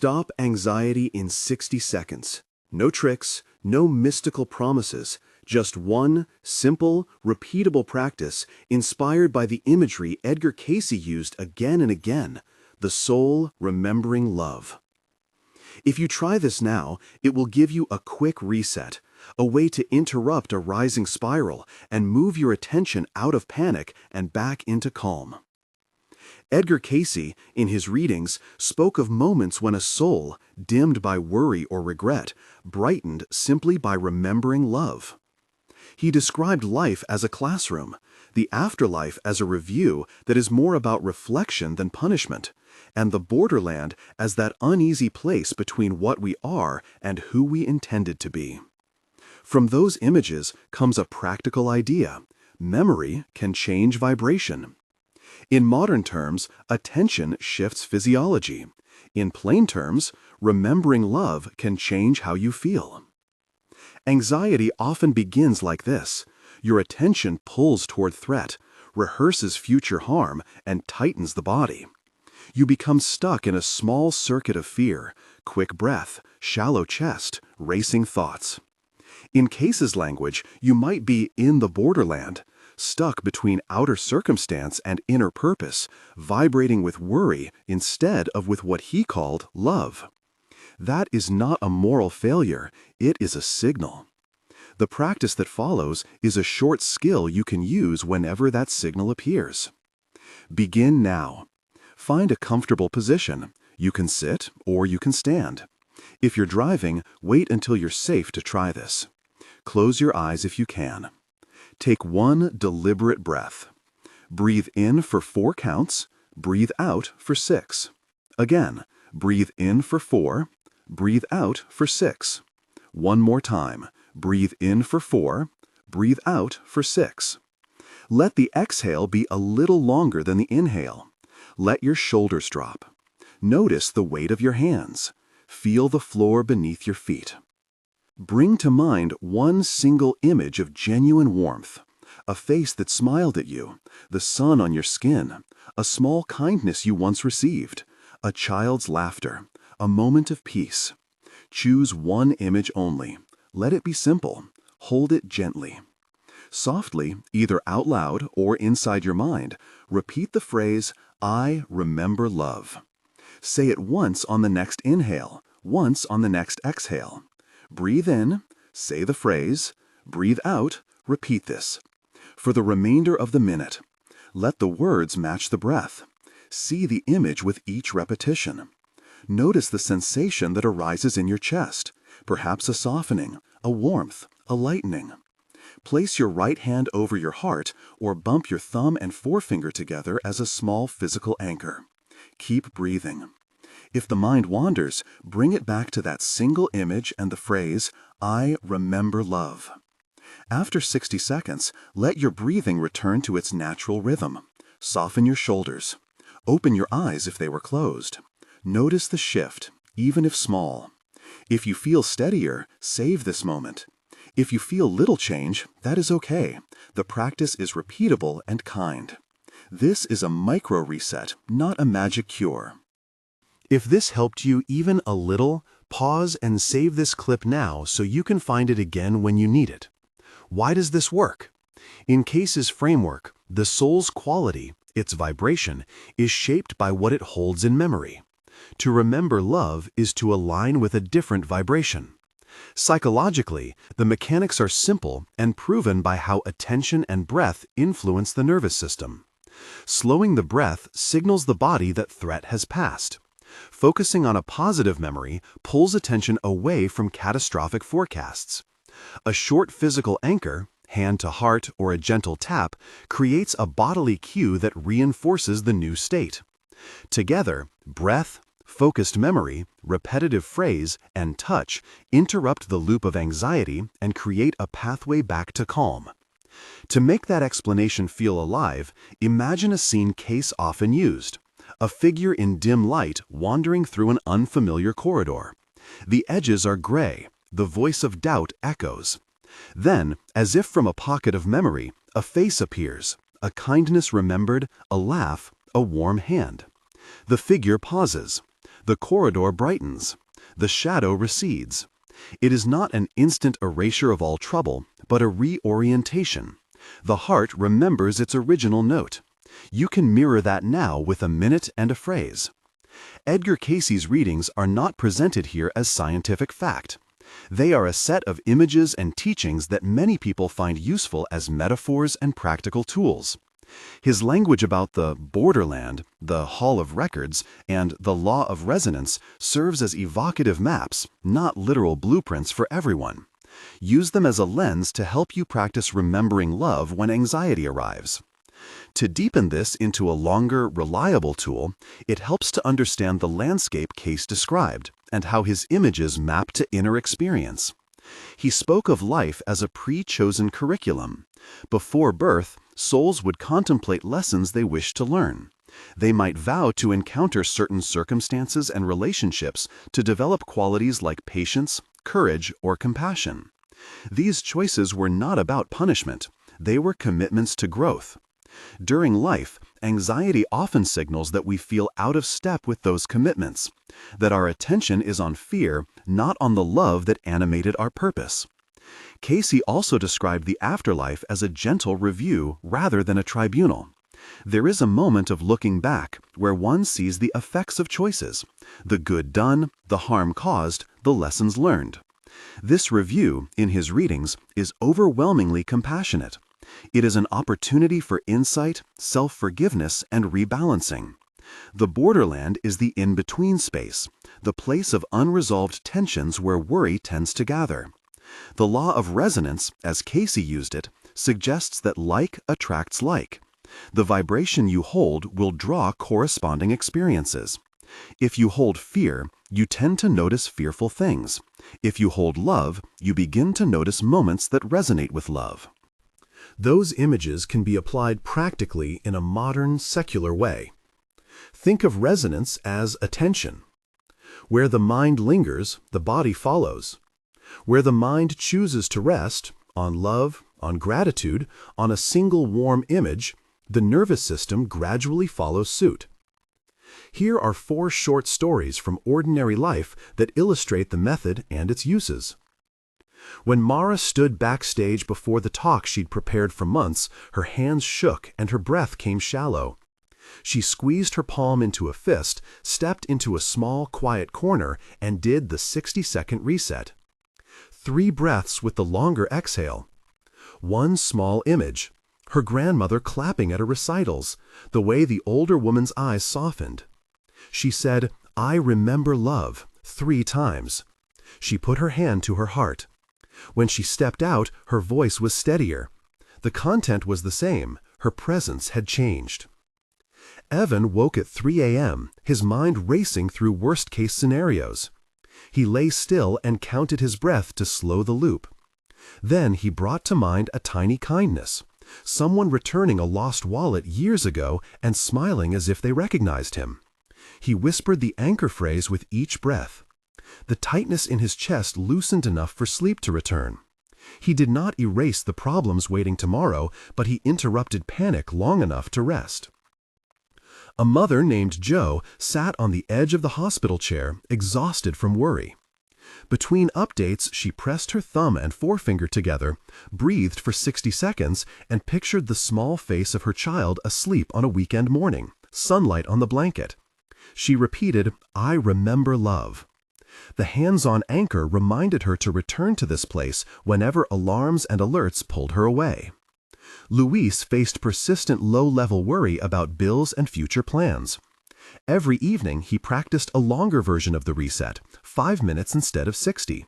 Stop anxiety in 60 seconds. No tricks, no mystical promises, just one simple, repeatable practice inspired by the imagery Edgar Cayce used again and again, the soul remembering love. If you try this now, it will give you a quick reset, a way to interrupt a rising spiral and move your attention out of panic and back into calm. Edgar Cayce, in his readings, spoke of moments when a soul, dimmed by worry or regret, brightened simply by remembering love. He described life as a classroom, the afterlife as a review that is more about reflection than punishment, and the borderland as that uneasy place between what we are and who we intended to be. From those images comes a practical idea: memory can change vibration. In modern terms, attention shifts physiology. In plain terms, remembering love can change how you feel. Anxiety often begins like this. Your attention pulls toward threat, rehearses future harm, and tightens the body. You become stuck in a small circuit of fear, quick breath, shallow chest, racing thoughts. In Cayce's language, you might be in the borderland, stuck between outer circumstance and inner purpose, vibrating with worry instead of with what he called love. That is not a moral failure, it is a signal. The practice that follows is a short skill you can use whenever that signal appears. Begin now. Find a comfortable position. You can sit or you can stand. If you're driving, wait until you're safe to try this. Close your eyes if you can. Take one deliberate breath. Breathe in for 4 counts, breathe out for 6. Again, breathe in for 4, breathe out for 6. One more time. Breathe in for 4, breathe out for 6. Let the exhale be a little longer than the inhale. Let your shoulders drop. Notice the weight of your hands. Feel the floor beneath your feet. Bring to mind one single image of genuine warmth, a face that smiled at you, the sun on your skin, a small kindness you once received, a child's laughter, a moment of peace. Choose one image only. Let it be simple. Hold it gently. Softly, either out loud or inside your mind, repeat the phrase, "I remember love." Say it once on the next inhale, once on the next exhale. Breathe in, say the phrase, breathe out, repeat this. For the remainder of the minute, let the words match the breath. See the image with each repetition. Notice the sensation that arises in your chest, perhaps a softening, a warmth, a lightening. Place your right hand over your heart or bump your thumb and forefinger together as a small physical anchor. Keep breathing. If the mind wanders, bring it back to that single image and the phrase, "I remember love." After 60 seconds, let your breathing return to its natural rhythm. Soften your shoulders. Open your eyes if they were closed. Notice the shift, even if small. If you feel steadier, save this moment. If you feel little change, that is okay. The practice is repeatable and kind. This is a micro reset, not a magic cure. If this helped you even a little, pause and save this clip now so you can find it again when you need it. Why does this work? In Cayce's framework, the soul's quality, its vibration, is shaped by what it holds in memory. To remember love is to align with a different vibration. Psychologically, the mechanics are simple and proven by how attention and breath influence the nervous system. Slowing the breath signals the body that threat has passed. Focusing on a positive memory pulls attention away from catastrophic forecasts. A short physical anchor, hand to heart or a gentle tap, creates a bodily cue that reinforces the new state. Together, breath, focused memory, repetitive phrase, and touch interrupt the loop of anxiety and create a pathway back to calm. To make that explanation feel alive, imagine a scene Cayce often used. A figure in dim light wandering through an unfamiliar corridor. The edges are gray, the voice of doubt echoes. Then, as if from a pocket of memory, a face appears, a kindness remembered, a laugh, a warm hand. The figure pauses. The corridor brightens. The shadow recedes. It is not an instant erasure of all trouble, but a reorientation. The heart remembers its original note. You can mirror that now with a minute and a phrase. Edgar Cayce's readings are not presented here as scientific fact. They are a set of images and teachings that many people find useful as metaphors and practical tools. His language about the borderland, the Hall of Records, and the law of resonance serves as evocative maps, not literal blueprints for everyone. Use them as a lens to help you practice remembering love when anxiety arrives. To deepen this into a longer, reliable tool, it helps to understand the landscape Cayce described and how his images map to inner experience. He spoke of life as a pre-chosen curriculum. Before birth, souls would contemplate lessons they wished to learn. They might vow to encounter certain circumstances and relationships to develop qualities like patience, courage, or compassion. These choices were not about punishment. They were commitments to growth. During life, anxiety often signals that we feel out of step with those commitments, that our attention is on fear, not on the love that animated our purpose. Cayce also described the afterlife as a gentle review rather than a tribunal. There is a moment of looking back where one sees the effects of choices, the good done, the harm caused, the lessons learned. This review, in his readings, is overwhelmingly compassionate. It is an opportunity for insight, self-forgiveness, and rebalancing. The borderland is the in-between space, the place of unresolved tensions where worry tends to gather. The law of resonance, as Cayce used it, suggests that like attracts like. The vibration you hold will draw corresponding experiences. If you hold fear, you tend to notice fearful things. If you hold love, you begin to notice moments that resonate with love. Those images can be applied practically in a modern, secular way. Think of resonance as attention. Where the mind lingers, the body follows. Where the mind chooses to rest, on love, on gratitude, on a single warm image, the nervous system gradually follows suit. Here are 4 short stories from ordinary life that illustrate the method and its uses. When Mara stood backstage before the talk she'd prepared for months, her hands shook and her breath came shallow. She squeezed her palm into a fist, stepped into a small, quiet corner, and did the 60-second reset. 3 breaths with the longer exhale. 1 small image. Her grandmother clapping at her recitals, the way the older woman's eyes softened. She said, "I remember love," 3 times. She put her hand to her heart. When she stepped out, her voice was steadier. The content was the same. Her presence had changed. Evan woke at 3 a.m., his mind racing through worst-case scenarios. He lay still and counted his breath to slow the loop. Then he brought to mind a tiny kindness, someone returning a lost wallet years ago and smiling as if they recognized him. He whispered the anchor phrase with each breath. The tightness in his chest loosened enough for sleep to return. He did not erase the problems waiting tomorrow, but he interrupted panic long enough to rest. A mother named Jo sat on the edge of the hospital chair, exhausted from worry. Between updates, she pressed her thumb and forefinger together, breathed for 60 seconds, and pictured the small face of her child asleep on a weekend morning, sunlight on the blanket. She repeated, "I remember love." The hands-on anchor reminded her to return to this place whenever alarms and alerts pulled her away. Luis faced persistent low-level worry about bills and future plans. Every evening, he practiced a longer version of the reset, 5 minutes instead of 60.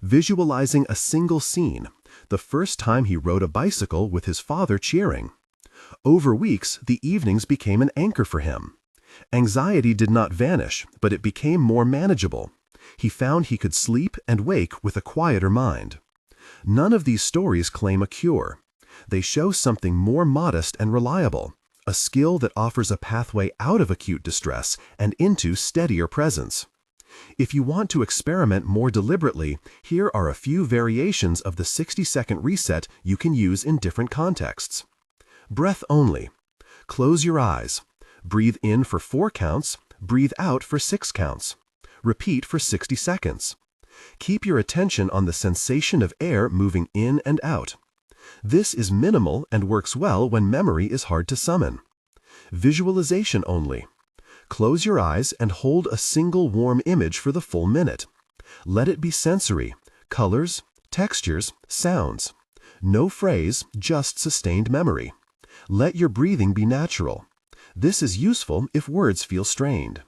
Visualizing a single scene, the first time he rode a bicycle with his father cheering. Over weeks, the evenings became an anchor for him. Anxiety did not vanish, but it became more manageable. He found he could sleep and wake with a quieter mind. None of these stories claim a cure. They show something more modest and reliable, a skill that offers a pathway out of acute distress and into steadier presence. If you want to experiment more deliberately, here are a few variations of the 60-second reset you can use in different contexts. Breath only. Close your eyes. Breathe in for 4 counts, breathe out for 6 counts. Repeat for 60 seconds. Keep your attention on the sensation of air moving in and out. This is minimal and works well when memory is hard to summon. Visualization only. Close your eyes and hold a single warm image for the full minute. Let it be sensory, colors, textures, sounds. No phrase, just sustained memory. Let your breathing be natural. This is useful if words feel strained.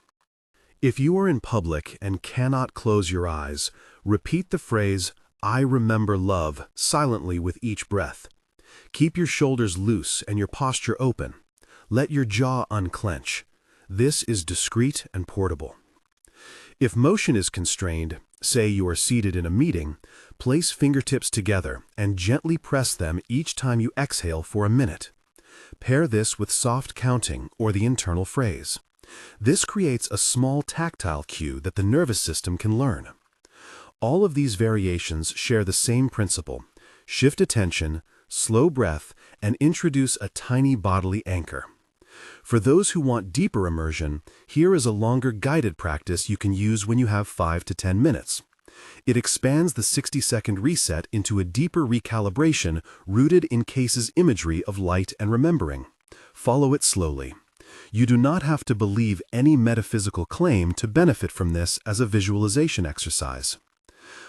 If you are in public and cannot close your eyes, repeat the phrase, "I remember love," silently with each breath. Keep your shoulders loose and your posture open. Let your jaw unclench. This is discreet and portable. If motion is constrained, say you are seated in a meeting, place fingertips together and gently press them each time you exhale for a minute. Pair this with soft counting or the internal phrase. This creates a small tactile cue that the nervous system can learn. All of these variations share the same principle: shift attention, slow breath, and introduce a tiny bodily anchor. For those who want deeper immersion, here is a longer guided practice you can use when you have 5 to 10 minutes. It expands the 60-second reset into a deeper recalibration rooted in Cayce's imagery of light and remembering. Follow it slowly. You do not have to believe any metaphysical claim to benefit from this as a visualization exercise.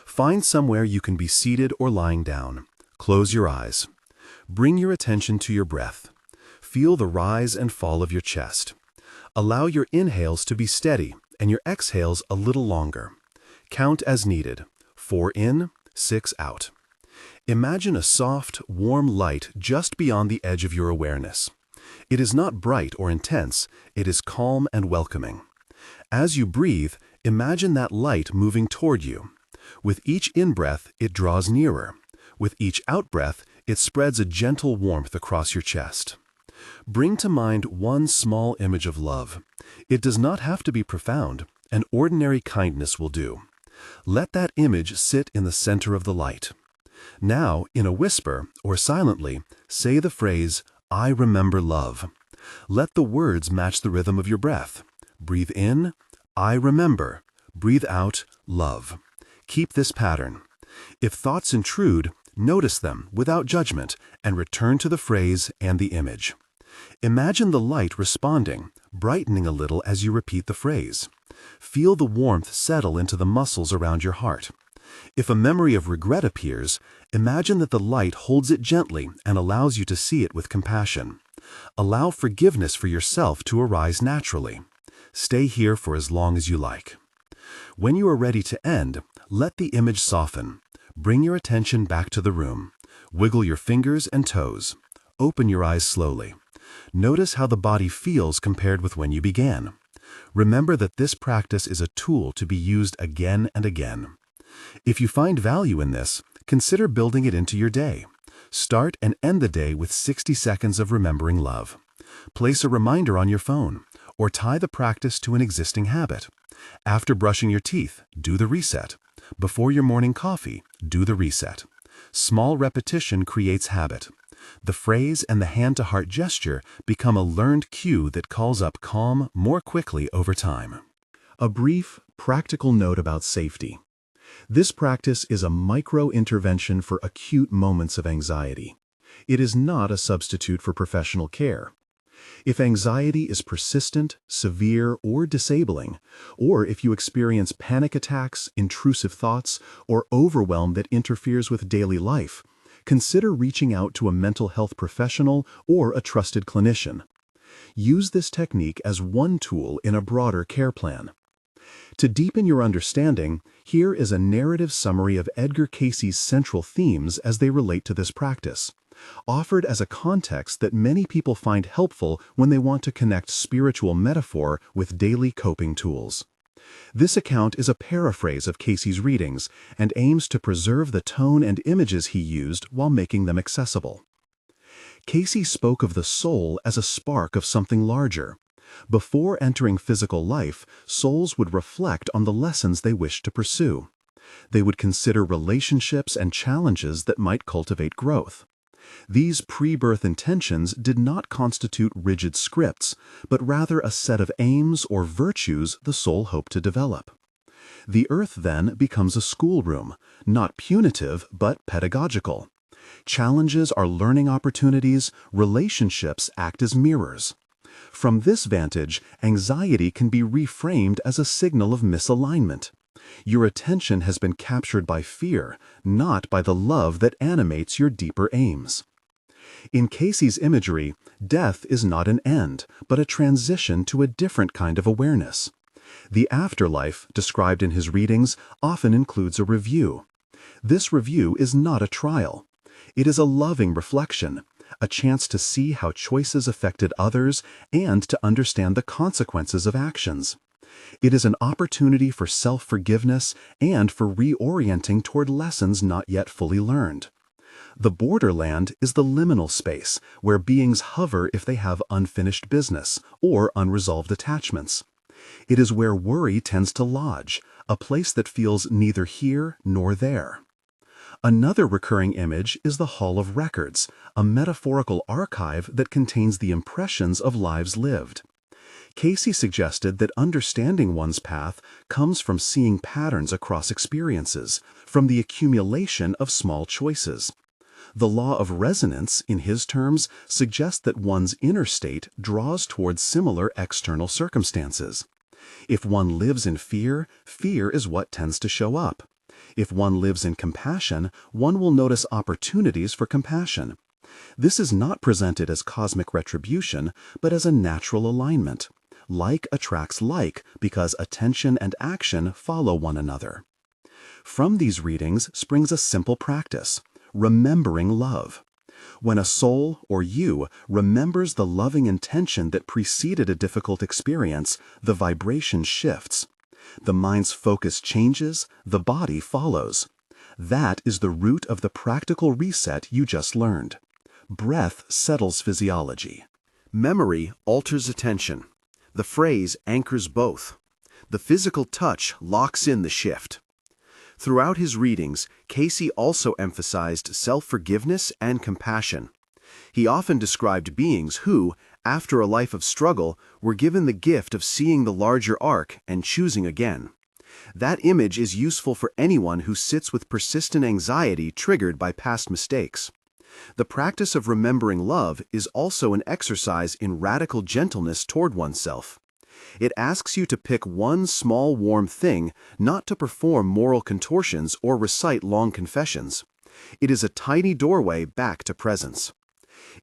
Find somewhere you can be seated or lying down. Close your eyes. Bring your attention to your breath. Feel the rise and fall of your chest. Allow your inhales to be steady and your exhales a little longer. Count as needed: 4 in, 6 out. Imagine a soft, warm light just beyond the edge of your awareness. It is not bright or intense, it is calm and welcoming. As you breathe, imagine that light moving toward you. With each in-breath, it draws nearer. With each out-breath, it spreads a gentle warmth across your chest. Bring to mind one small image of love. It does not have to be profound. An ordinary kindness will do. Let that image sit in the center of the light. Now, in a whisper or silently, say the phrase, "I remember love." Let the words match the rhythm of your breath. Breathe in, "I remember." Breathe out, "love." Keep this pattern. If thoughts intrude, notice them without judgment and return to the phrase and the image. Imagine the light responding, brightening a little as you repeat the phrase. Feel the warmth settle into the muscles around your heart. If a memory of regret appears, imagine that the light holds it gently and allows you to see it with compassion. Allow forgiveness for yourself to arise naturally. Stay here for as long as you like. When you are ready to end, let the image soften. Bring your attention back to the room. Wiggle your fingers and toes. Open your eyes slowly. Notice how the body feels compared with when you began. Remember that this practice is a tool to be used again and again. If you find value in this, consider building it into your day. Start and end the day with 60 seconds of remembering love. Place a reminder on your phone, or tie the practice to an existing habit. After brushing your teeth, do the reset. Before your morning coffee, do the reset. Small repetition creates habit. The phrase and the hand-to-heart gesture become a learned cue that calls up calm more quickly over time. A brief, practical note about safety. This practice is a micro-intervention for acute moments of anxiety. It is not a substitute for professional care. If anxiety is persistent, severe, or disabling, or if you experience panic attacks, intrusive thoughts, or overwhelm that interferes with daily life, consider reaching out to a mental health professional or a trusted clinician. Use this technique as one tool in a broader care plan. To deepen your understanding, here is a narrative summary of Edgar Cayce's central themes as they relate to this practice, offered as a context that many people find helpful when they want to connect spiritual metaphor with daily coping tools. This account is a paraphrase of Cayce's readings and aims to preserve the tone and images he used while making them accessible. Cayce spoke of the soul as a spark of something larger. Before entering physical life, souls would reflect on the lessons they wished to pursue. They would consider relationships and challenges that might cultivate growth. These pre-birth intentions did not constitute rigid scripts, but rather a set of aims or virtues the soul hoped to develop. The earth then becomes a schoolroom, not punitive but pedagogical. Challenges are learning opportunities, relationships act as mirrors. From this vantage, anxiety can be reframed as a signal of misalignment. Your attention has been captured by fear, not by the love that animates your deeper aims. In Cayce's imagery, death is not an end, but a transition to a different kind of awareness. The afterlife, described in his readings, often includes a review. This review is not a trial. It is a loving reflection, a chance to see how choices affected others and to understand the consequences of actions. It is an opportunity for self-forgiveness and for reorienting toward lessons not yet fully learned. The borderland is the liminal space where beings hover if they have unfinished business or unresolved attachments. It is where worry tends to lodge, a place that feels neither here nor there. Another recurring image is the Hall of Records, a metaphorical archive that contains the impressions of lives lived. Cayce suggested that understanding one's path comes from seeing patterns across experiences, from the accumulation of small choices. The law of resonance, in his terms, suggests that one's inner state draws towards similar external circumstances. If one lives in fear, fear is what tends to show up. If one lives in compassion, one will notice opportunities for compassion. This is not presented as cosmic retribution, but as a natural alignment. Like attracts like because attention and action follow one another. From these readings springs a simple practice: remembering love. When a soul, or you, remembers the loving intention that preceded a difficult experience, the vibration shifts. The mind's focus changes, the body follows. That is the root of the practical reset you just learned. Breath settles physiology. Memory alters attention. The phrase anchors both. The physical touch locks in the shift. Throughout his readings, Cayce also emphasized self-forgiveness and compassion. He often described beings who, after a life of struggle, were given the gift of seeing the larger arc and choosing again. That image is useful for anyone who sits with persistent anxiety triggered by past mistakes. The practice of remembering love is also an exercise in radical gentleness toward oneself. It asks you to pick one small warm thing, not to perform moral contortions or recite long confessions. It is a tiny doorway back to presence.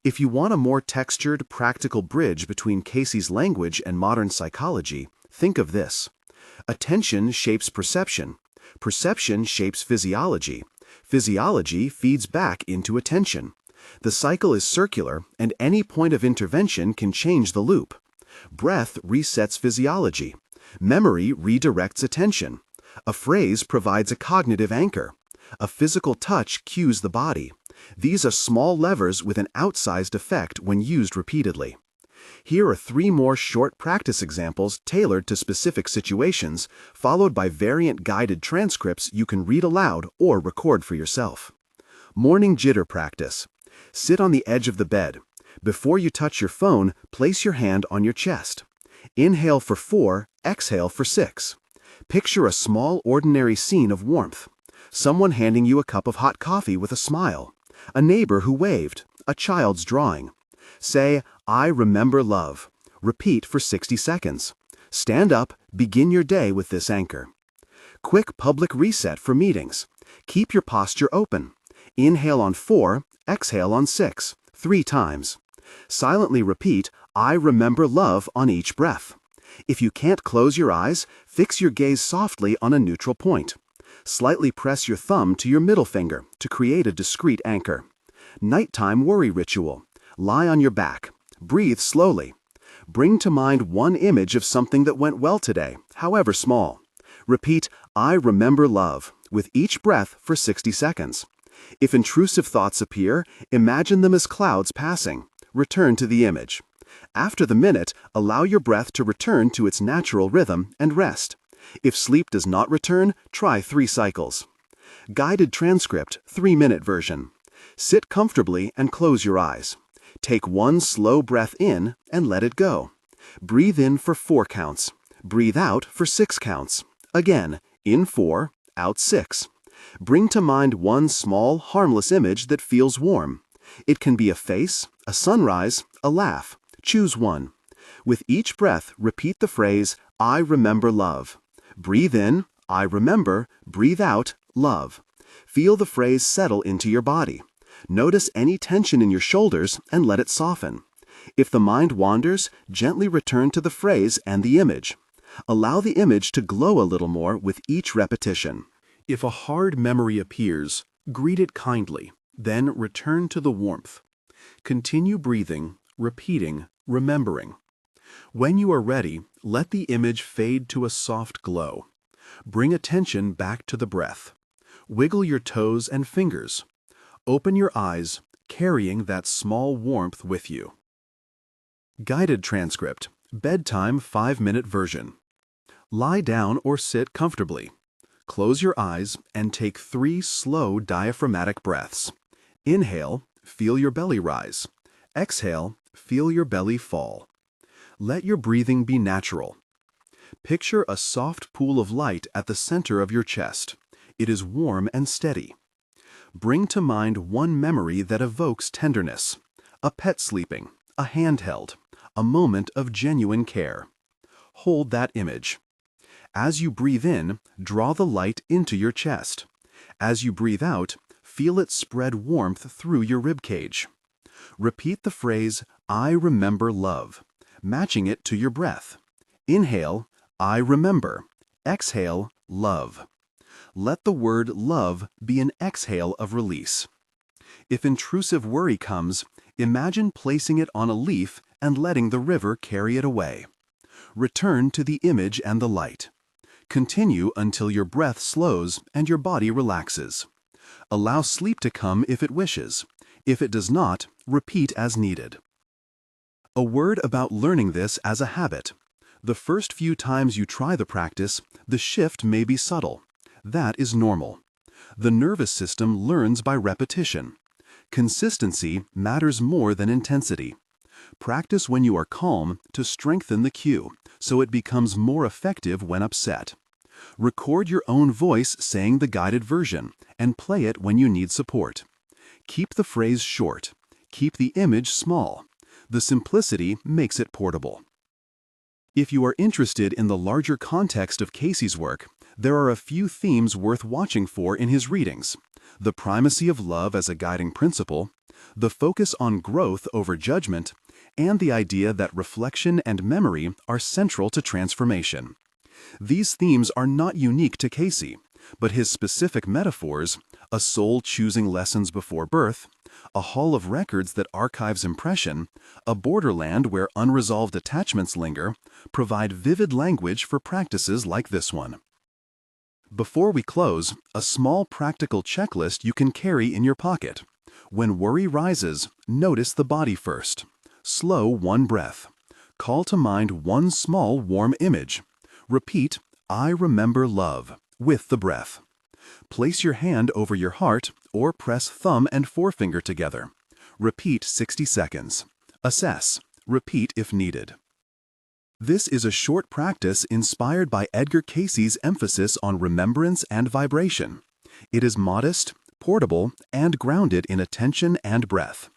If you want a more textured, practical bridge between Cayce's language and modern psychology, think of this. Attention shapes perception. Perception shapes physiology. Physiology feeds back into attention. The cycle is circular, and any point of intervention can change the loop. Breath resets physiology. Memory redirects attention. A phrase provides a cognitive anchor. A physical touch cues the body. These are small levers with an outsized effect when used repeatedly. Here are 3 more short practice examples tailored to specific situations, followed by variant guided transcripts you can read aloud or record for yourself. Morning jitter practice. Sit on the edge of the bed. Before you touch your phone, place your hand on your chest. Inhale for 4, exhale for 6. Picture a small, ordinary scene of warmth. Someone handing you a cup of hot coffee with a smile. A neighbor who waved. A child's drawing. Say, "I remember love." Repeat for 60 seconds. Stand up, begin your day with this anchor. Quick public reset for meetings. Keep your posture open. Inhale on 4, exhale on 6, 3 times. Silently repeat, "I remember love" on each breath. If you can't close your eyes, fix your gaze softly on a neutral point. Slightly press your thumb to your middle finger to create a discrete anchor. Nighttime worry ritual. Lie on your back. Breathe slowly. Bring to mind one image of something that went well today, however small. Repeat, "I remember love," with each breath for 60 seconds. If intrusive thoughts appear, imagine them as clouds passing. Return to the image. After the minute, allow your breath to return to its natural rhythm and rest. If sleep does not return, try 3 cycles. Guided transcript, 3-minute version. Sit comfortably and close your eyes. Take 1 slow breath in and let it go. Breathe in for 4 counts. Breathe out for 6 counts. Again, In 4, out 6. Bring to mind one small, harmless image that feels warm. It can be a face, a sunrise, a laugh. Choose one. With each breath, repeat the phrase, I remember love. Breathe in, I remember. Breathe out, love. Feel the phrase settle into your body. Notice any tension in your shoulders and let it soften. If the mind wanders, gently return to the phrase and the image. Allow the image to glow a little more with each repetition. If a hard memory appears, greet it kindly, then return to the warmth. Continue breathing, repeating, remembering. When you are ready, let the image fade to a soft glow. Bring attention back to the breath. Wiggle your toes and fingers. Open your eyes, carrying that small warmth with you. Guided transcript, bedtime 5-minute version. Lie down or sit comfortably. Close your eyes and take 3 slow diaphragmatic breaths. Inhale, feel your belly rise. Exhale, feel your belly fall. Let your breathing be natural. Picture a soft pool of light at the center of your chest. It is warm and steady. Bring to mind one memory that evokes tenderness. A pet sleeping, a hand held, a moment of genuine care. Hold that image. As you breathe in, draw the light into your chest. As you breathe out, feel it spread warmth through your ribcage. Repeat the phrase, I remember love, matching it to your breath. Inhale, I remember. Exhale, love. Let the word love be an exhale of release. If intrusive worry comes, imagine placing it on a leaf and letting the river carry it away. Return to the image and the light. Continue until your breath slows and your body relaxes. Allow sleep to come if it wishes. If it does not, repeat as needed. A word about learning this as a habit. The first few times you try the practice, the shift may be subtle. That is normal. The nervous system learns by repetition. Consistency matters more than intensity. Practice when you are calm to strengthen the cue, so it becomes more effective when upset. Record your own voice saying the guided version and play it when you need support. Keep the phrase short. Keep the image small. The simplicity makes it portable. If you are interested in the larger context of Cayce's work, there are a few themes worth watching for in his readings: the primacy of love as a guiding principle, the focus on growth over judgment, and the idea that reflection and memory are central to transformation. These themes are not unique to Cayce, but his specific metaphors, a soul choosing lessons before birth, a hall of records that archives impression, a borderland where unresolved attachments linger, provide vivid language for practices like this one. Before we close, a small practical checklist you can carry in your pocket. When worry rises, notice the body first. Slow one breath. Call to mind one small warm image. Repeat, I remember love, with the breath. Place your hand over your heart or press thumb and forefinger together. Repeat 60 seconds. Assess. Repeat if needed. This is a short practice inspired by Edgar Cayce's emphasis on remembrance and vibration. It is modest, portable, and grounded in attention and breath.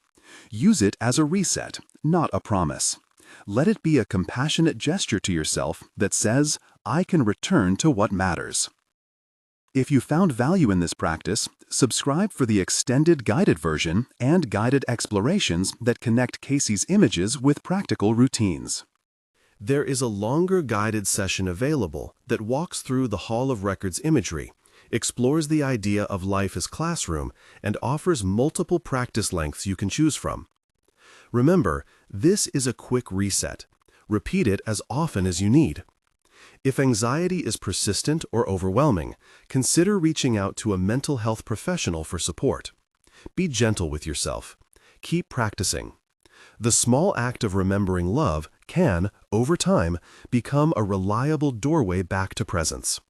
Use it as a reset, not a promise. Let it be a compassionate gesture to yourself that says, I can return to what matters. If you found value in this practice, subscribe for the extended guided version and guided explorations that connect Cayce's images with practical routines. There is a longer guided session available that walks through the Hall of Records imagery, explores the idea of life as classroom, and offers multiple practice lengths you can choose from. Remember, this is a quick reset. Repeat it as often as you need. If anxiety is persistent or overwhelming, consider reaching out to a mental health professional for support. Be gentle with yourself. Keep practicing. The small act of remembering love can, over time, become a reliable doorway back to presence.